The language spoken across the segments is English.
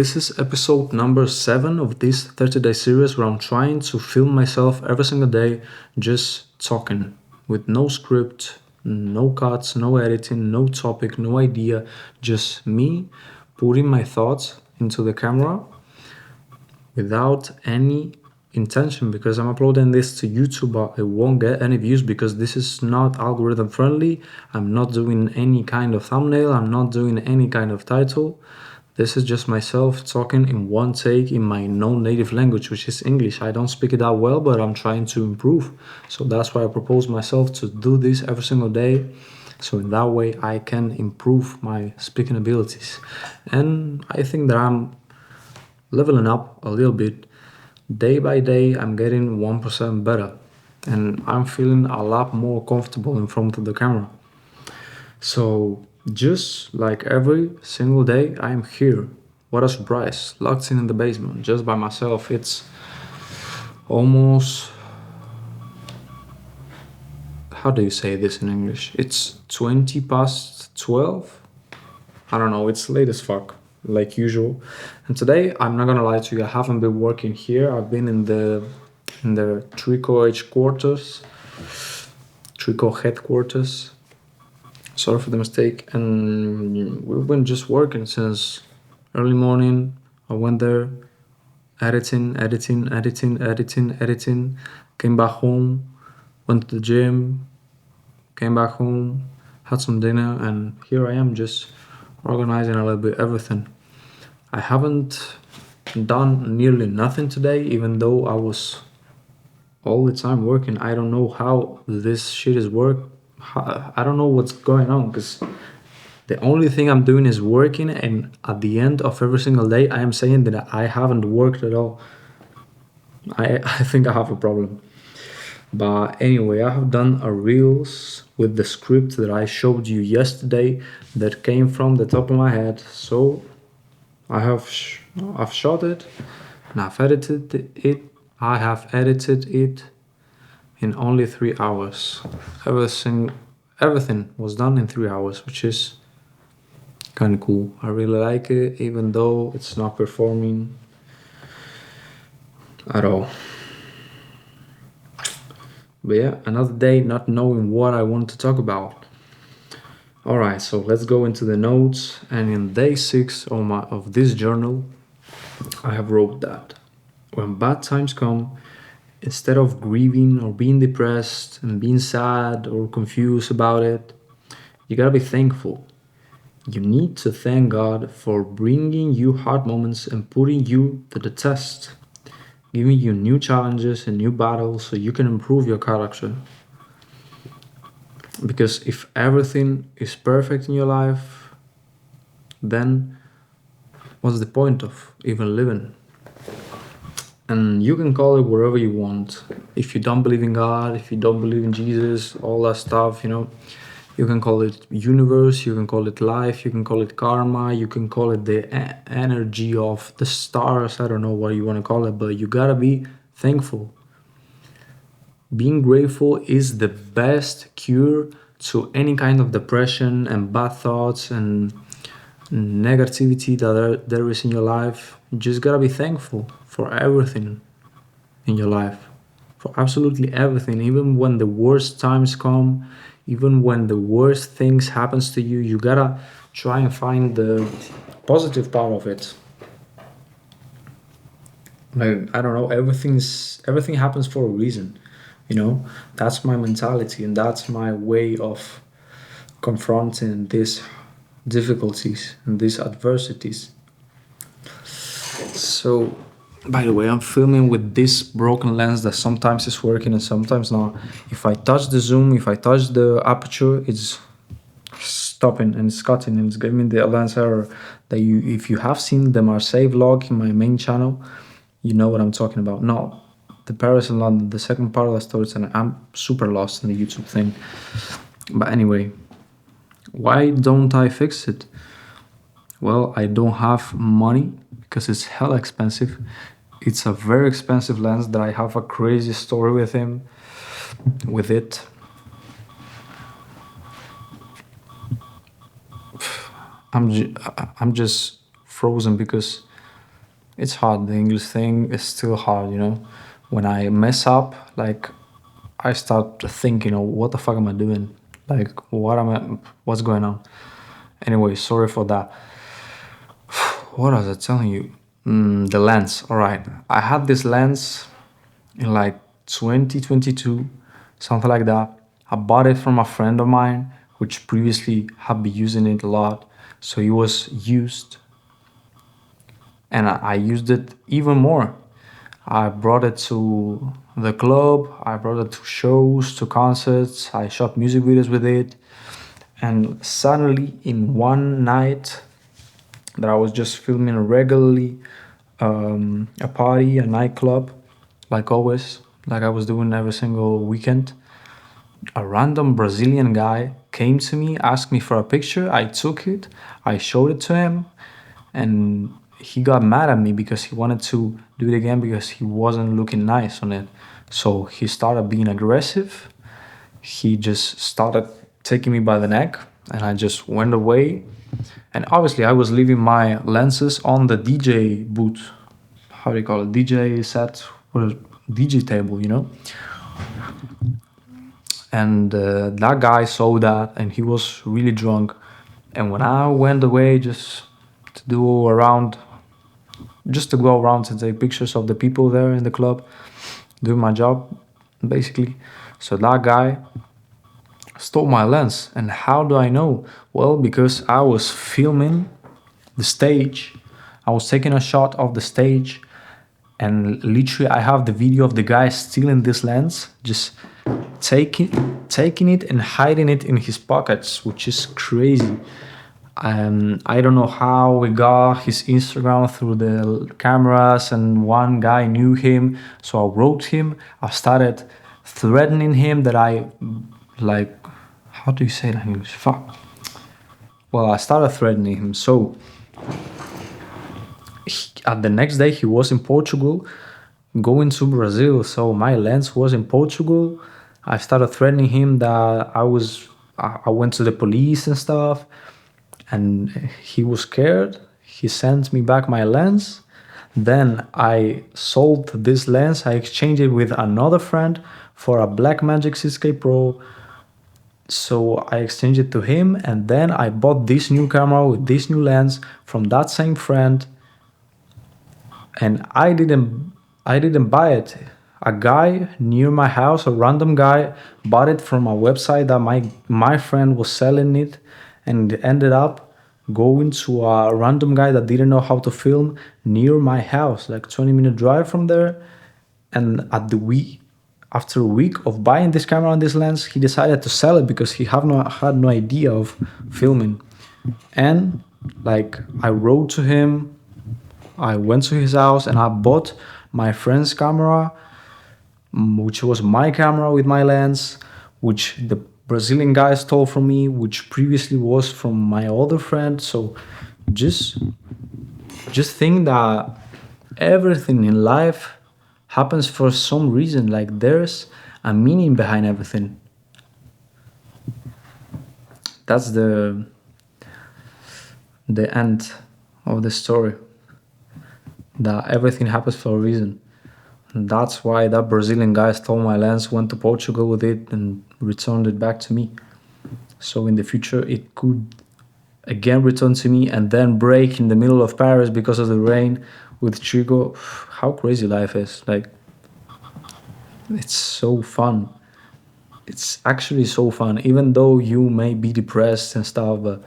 This is episode number 7 of this 30-day series where I'm trying to film myself every single day just talking with no script, no cuts, no editing, no topic, no idea, just me putting my thoughts into the camera without any intention because I'm uploading this to YouTube, but it won't get any views because this is not algorithm friendly. I'm not doing any kind of thumbnail, I'm not doing any kind of title. This is just myself talking in one take in my non-native language, which is English. I don't speak it that well, but I'm trying to improve. So that's why I propose myself to do this every single day. So in that way I can improve my speaking abilities. And I think that I'm leveling up a little bit. Day by day I'm getting 1% better. And I'm feeling a lot more comfortable in front of the camera. So just like every single day, I'm here. What a surprise! Locked in the basement, just by myself. It's almost, how do you say this in English? It's 20 past 12? I don't know, it's late as fuck, like usual. And today, I'm not gonna lie to you, I haven't been working here. I've been in the Trico headquarters. Trico headquarters. Sorry for the mistake. And we've been just working since early morning. I went there, editing. Came back home, went to the gym, came back home, had some dinner, and here I am just organizing a little bit everything. I haven't done nearly nothing today, even though I was all the time working. I don't know how this shit is work. I don't know what's going on because the only thing I'm doing is working, and at the end of every single day, I am saying that I haven't worked at all. I think I have a problem. But anyway, I have done a reels with the script that I showed you yesterday that came from the top of my head. So I've shot it and I've edited it. I have edited it in only 3 hours. Everything was done in 3 hours, which is kind of cool. I really like it, even though it's not performing at all. But yeah, another day not knowing what I want to talk about. Alright, so let's go into the notes. And in day 6 of this journal, I have wrote that when bad times come, instead of grieving or being depressed and being sad or confused about it, you gotta be thankful. You need to thank God for bringing you hard moments and putting you to the test, giving you new challenges and new battles so you can improve your character. Because if everything is perfect in your life, then what's the point of even living? And you can call it whatever you want. If you don't believe in God, if you don't believe in Jesus, all that stuff, you can call it universe, you can call it life, you can call it karma, you can call it the energy of the stars. I don't know what you want to call it, but you gotta be thankful. Being grateful is the best cure to any kind of depression and bad thoughts and negativity that there is in your life. You just gotta be thankful for everything in your life, for absolutely everything. Even when the worst times come, even when the worst things happens to you, you gotta try and find the positive part of it. Like, I don't know, everything happens for a reason. That's my mentality and that's my way of confronting these difficulties and these adversities. So, by the way, I'm filming with this broken lens that sometimes is working and sometimes not. If I touch the zoom, if I touch the aperture, it's stopping and it's cutting and it's giving me the lens error that if you have seen the Marseille vlog in my main channel, you know what I'm talking about. No, the Paris and London, the second part of the story, and I'm super lost in the YouTube thing. But anyway, why don't I fix it? Well, I don't have money because it's hella expensive. It's a very expensive lens that I have a crazy story with it. I'm just frozen because it's hard. The English thing is still hard, you know. When I mess up, like I start thinking, oh, what the fuck am I doing? Like, what's going on? Anyway, sorry for that. What was I telling you? The lens. All right. I had this lens in like 2022, something like that. I bought it from a friend of mine, which previously had been using it a lot. So it was used, and I used it even more. I brought it to the club, I brought it to shows, to concerts, I shot music videos with it. And suddenly, in one night that I was just filming regularly, a party, a nightclub, like always, like I was doing every single weekend, a random Brazilian guy came to me, asked me for a picture. I took it, I showed it to him, and he got mad at me because he wanted to do it again because he wasn't looking nice on it. So he started being aggressive. He just started taking me by the neck, and I just went away. And obviously, I was leaving my lenses on the DJ booth. How do you call it? DJ set or DJ table, you know? And that guy saw that, and he was really drunk. And when I went away to do around just to go around and take pictures of the people there in the club, doing my job, basically. So that guy stole my lens. And how do I know? Well, because I was filming the stage, I was taking a shot of the stage, and literally I have the video of the guy stealing this lens, just taking it and hiding it in his pockets, which is crazy. I don't know how we got his Instagram through the cameras, and one guy knew him, so I wrote him. I started threatening him that like, how do you say that in English? Fuck. Well, I started threatening him. So at the next day, he was in Portugal, going to Brazil. So my lens was in Portugal. I started threatening him that I went to the police and stuff, and he was scared. He sent me back my lens. Then I sold this lens. I exchanged it with another friend for a Blackmagic 6K Pro. So I exchanged it to him, and then I bought this new camera with this new lens from that same friend. And I didn't buy it. A guy near my house, a random guy, bought it from a website that my friend was selling it, and ended up going to a random guy that didn't know how to film near my house, like 20-minute drive from there. And after a week of buying this camera and this lens, he decided to sell it because he had no idea of filming. And like, I wrote to him, I went to his house, and I bought my friend's camera, which was my camera with my lens, which the Brazilian guy stole from me, which previously was from my other friend. So just think that everything in life happens for some reason. Like, there's a meaning behind everything. That's the end of the story. That everything happens for a reason. And that's why that Brazilian guy stole my lens, went to Portugal with it, and returned it back to me. So in the future, it could again return to me and then break in the middle of Paris because of the rain with Chico. How crazy life is. Like, it's so fun. It's actually so fun, even though you may be depressed and stuff, but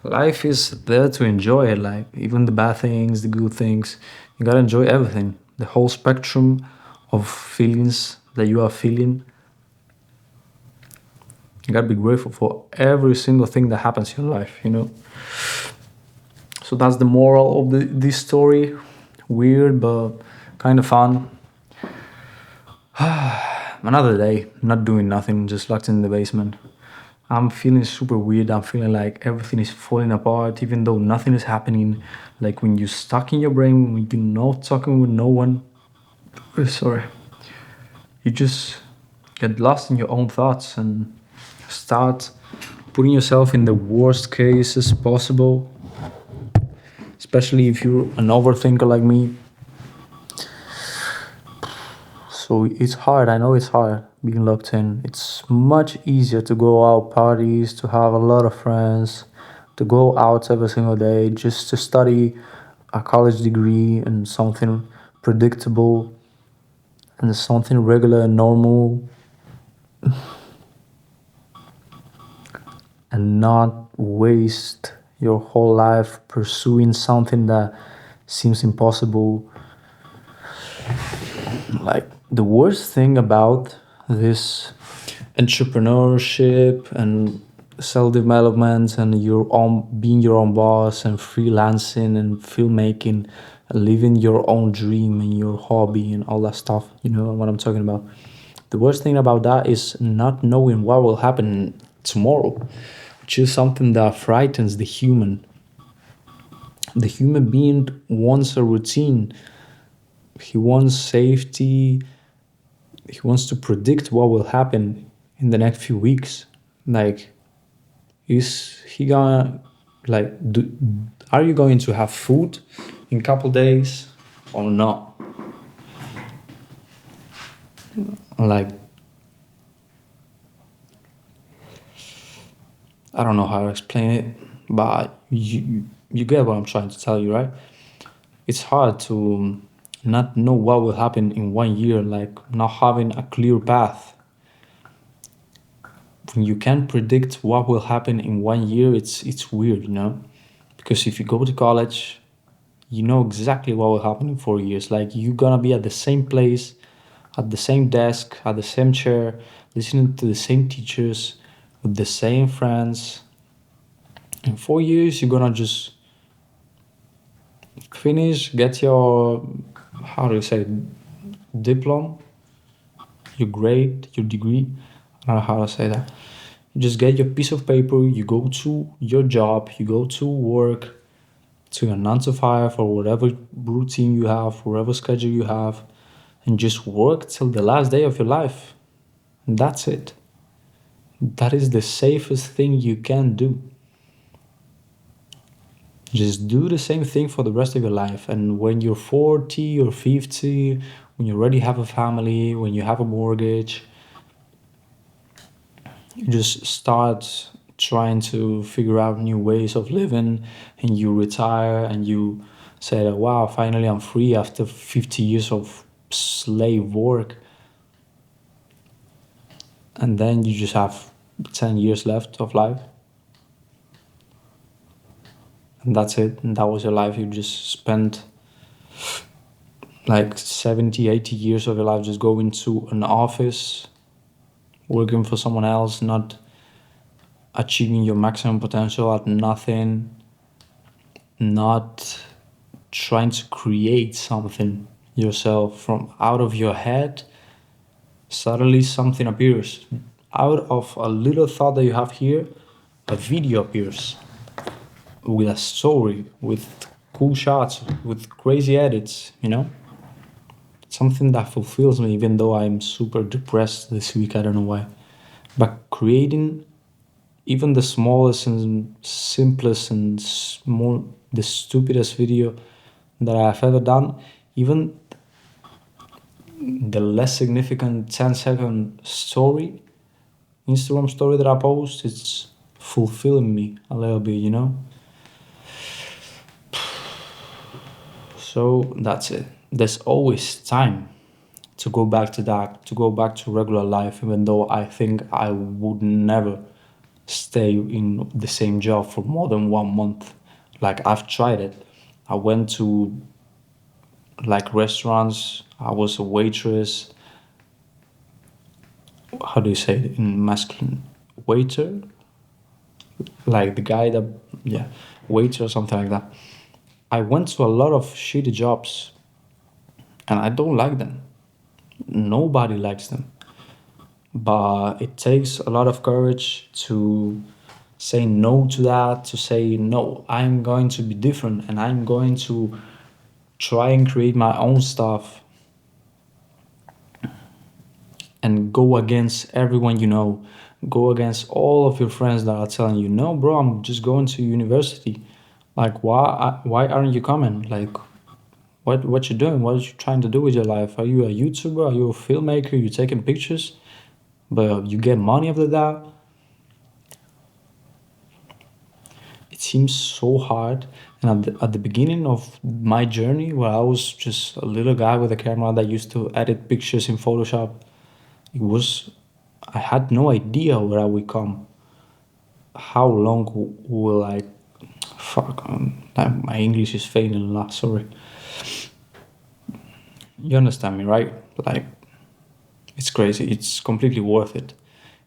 life is there to enjoy it. Like, even the bad things, the good things, you gotta enjoy everything. The whole spectrum of feelings that you are feeling. You gotta be grateful for every single thing that happens in your life, you know. So that's the moral of this story. Weird, but kind of fun. Another day, not doing nothing, just locked in the basement. I'm feeling super weird. I'm feeling like everything is falling apart, even though nothing is happening. Like, when you're stuck in your brain, when you're not talking with no one. Sorry. You just get lost in your own thoughts and start putting yourself in the worst cases possible. especially if you're an overthinker like me. So it's hard. I know it's hard being locked in. It's much easier to go out parties, to have a lot of friends, to go out every single day, just to study a college degree and something predictable and something regular and normal, and not waste your whole life pursuing something that seems impossible. Like the worst thing about this entrepreneurship and self development and your own being your own boss and freelancing and filmmaking and living your own dream and your hobby and all that stuff, you know what I'm talking about. The worst thing about that is not knowing what will happen tomorrow, which is something that frightens the human. The human being wants a routine, he wants safety, he wants to predict what will happen in the next few weeks. Like, is he gonna, like, are you going to have food in a couple days or not? Like, I don't know how to explain it, but you get what I'm trying to tell you, right? It's hard to not know what will happen in 1 year, like not having a clear path. When you can't predict what will happen in 1 year, it's weird, you know? Because if you go to college, you know exactly what will happen in 4 years. Like you're gonna be at the same place, at the same desk, at the same chair, listening to the same teachers, with the same friends. In 4 years, you're gonna just finish, get your, how do you say, diploma, your grade, your degree. I don't know how to say that. You just get your piece of paper, you go to your job, you go to work, to your 9 to 5 or whatever routine you have, whatever schedule you have, and just work till the last day of your life. And that's it. That is the safest thing you can do. Just do the same thing for the rest of your life. And when you're 40 or 50, when you already have a family, when you have a mortgage, you just start trying to figure out new ways of living, and you retire and you say that, wow, finally I'm free after 50 years of slave work. And then you just have 10 years left of life. And that's it. And that was your life. You just spent like 70, 80 years of your life just going to an office, working for someone else, not achieving your maximum potential at nothing, not trying to create something yourself from out of your head. Suddenly something appears. Out of a little thought that you have here, a video appears with a story, with cool shots, with crazy edits, you know? Something that fulfills me, even though I'm super depressed this week, I don't know why. But creating even the smallest and simplest and small, the stupidest video that I've ever done, even the less significant 10-second story, Instagram story that I post, it's fulfilling me a little bit, you know? So that's it. There's always time to go back to that, to go back to regular life, even though I think I would never stay in the same job for more than 1 month. Like I've tried it. I went to like restaurants, I was a waitress. How do you say it in masculine? Waiter? Like the guy that, yeah, waiter or something like that. I went to a lot of shitty jobs and I don't like them. Nobody likes them. But it takes a lot of courage to say no to that, to say, no, I'm going to be different and I'm going to try and create my own stuff and go against everyone you know, go against all of your friends that are telling you, no, bro, I'm just going to university. Like, why aren't you coming? Like, what you doing? What are you trying to do with your life? Are you a YouTuber? Are you a filmmaker? You taking pictures, but you get money after that? It seems so hard. And at the beginning of my journey, where I was just a little guy with a camera that used to edit pictures in Photoshop, it was, I had no idea where I would come. How long will I, fuck, my English is failing a lot, sorry. You understand me, right? Like, it's crazy. It's completely worth it.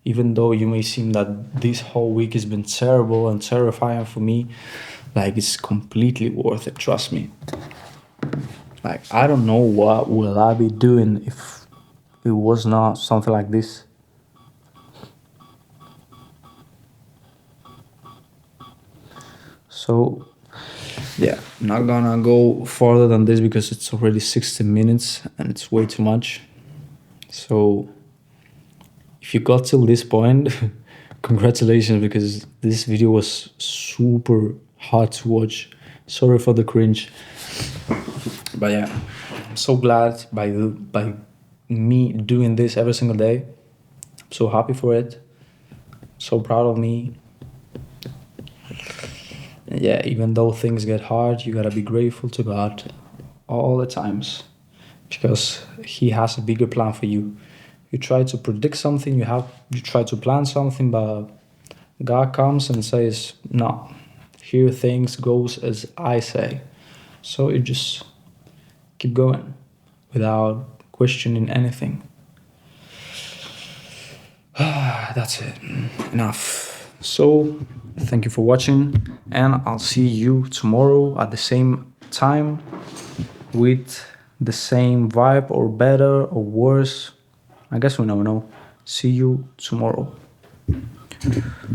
Even though you may seem that this whole week has been terrible and terrifying for me, like it's completely worth it. Trust me. Like I don't know what will I be doing if it was not something like this. So yeah, I'm not gonna go further than this because it's already 60 minutes and it's way too much. So if you got till this point, congratulations because this video was super hard to watch. Sorry for the cringe. But yeah, I'm so glad by me doing this every single day. I'm so happy for it. So proud of me. And yeah, even though things get hard, you gotta be grateful to God all the times because He has a bigger plan for you. You try to predict something, you try to plan something, but God comes and says, "No, here things goes as I say." So you just keep going without questioning anything. That's it. Enough. So, thank you for watching, and I'll see you tomorrow at the same time with the same vibe or better or worse. I guess we never know. See you tomorrow.